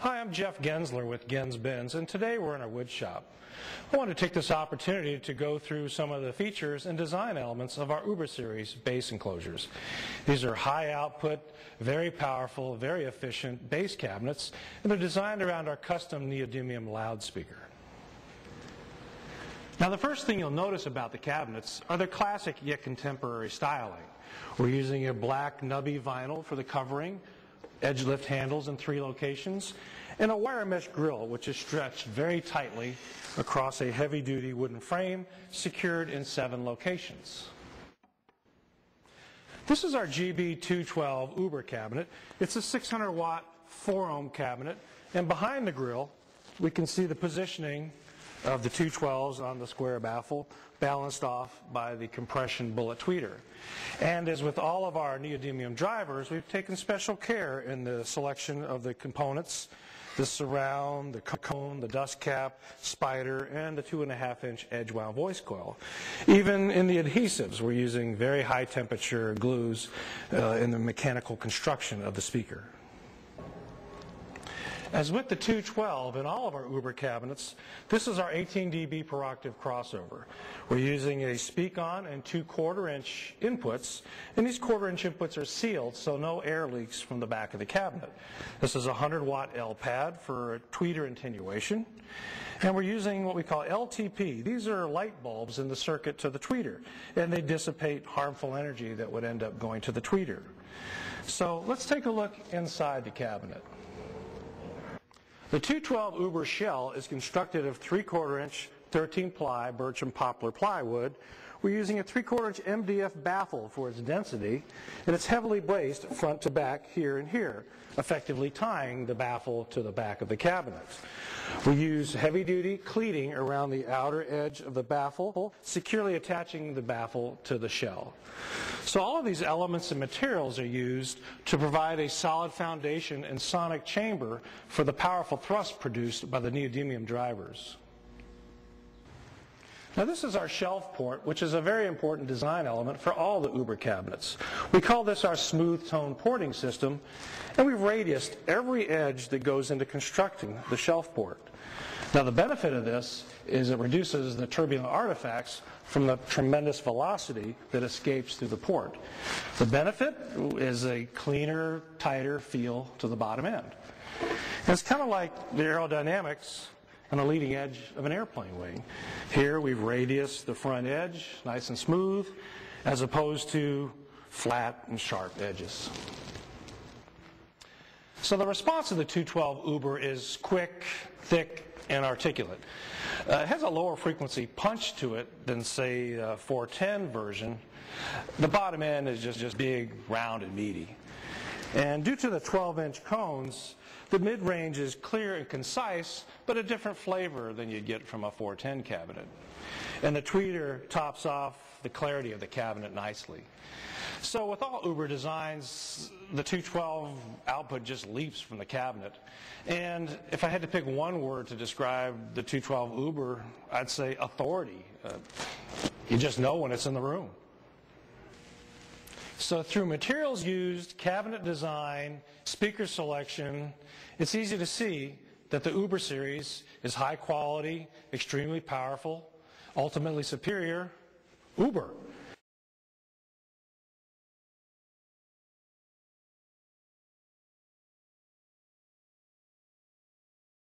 Hi, I'm Jeff Gensler with Genz Benz, and today we're in our wood shop. I want to take this opportunity to go through some of the features and design elements of our Uber series bass enclosures. These are high output, very powerful, very efficient bass cabinets, and they're designed around our custom neodymium loudspeaker. Now, the first thing you'll notice about the cabinets are their classic yet contemporary styling. We're using a black nubby vinyl for the covering, edge lift handles in 3 locations, and a wire mesh grill which is stretched very tightly across a heavy-duty wooden frame secured in 7 locations. This is our GB212 Uber cabinet. It's a 600-watt 4-ohm cabinet, and behind the grill we can see the positioning of the 212s on the square baffle, balanced off by the compression bullet tweeter. And as with all of our neodymium drivers, we've taken special care in the selection of the components: the surround, the cone, the dust cap, spider, and the 2.5-inch edge wound voice coil. Even in the adhesives, we're using very high temperature glues in the mechanical construction of the speaker. As with the 212 in all of our Uber cabinets, this is our 18 dB per octave crossover. We're using a Speakon and 2 1/4-inch inputs, and these 1/4-inch inputs are sealed so no air leaks from the back of the cabinet. This is a 100-watt L pad for tweeter attenuation, and we're using what we call LTP. These are light bulbs in the circuit to the tweeter, and they dissipate harmful energy that would end up going to the tweeter. So let's take a look inside the cabinet. The 212 Uber shell is constructed of 3/4-inch 13-ply birch and poplar plywood. We're using a 3/4-inch MDF baffle for its density, and it's heavily braced front to back here and here, effectively tying the baffle to the back of the cabinet. We use heavy-duty cleating around the outer edge of the baffle, securely attaching the baffle to the shell. So all of these elements and materials are used to provide a solid foundation and sonic chamber for the powerful thrust produced by the neodymium drivers. Now, this is our shelf port, which is a very important design element for all the Uber cabinets. We call this our smooth tone porting system, and we've radiused every edge that goes into constructing the shelf port. Now, the benefit of this is it reduces the turbulent artifacts from the tremendous velocity that escapes through the port. The benefit is a cleaner, tighter feel to the bottom end. And it's kind of like the aerodynamics on the leading edge of an airplane wing. Here we've radiused the front edge nice and smooth, as opposed to flat and sharp edges. So the response of the 212 Uber is quick, thick, and articulate. It has a lower frequency punch to it than, say, a 410 version. The bottom end is just big, round, and meaty. And due to the 12-inch cones, the mid-range is clear and concise, but a different flavor than you get from a 410 cabinet. And the tweeter tops off the clarity of the cabinet nicely. So with all Uber designs, the 212 output just leaps from the cabinet. And if I had to pick one word to describe the 212 Uber, I'd say authority. You just know when it's in the room. So through materials used, cabinet design, speaker selection, it's easy to see that the Uber series is high quality, extremely powerful, ultimately superior. Uber.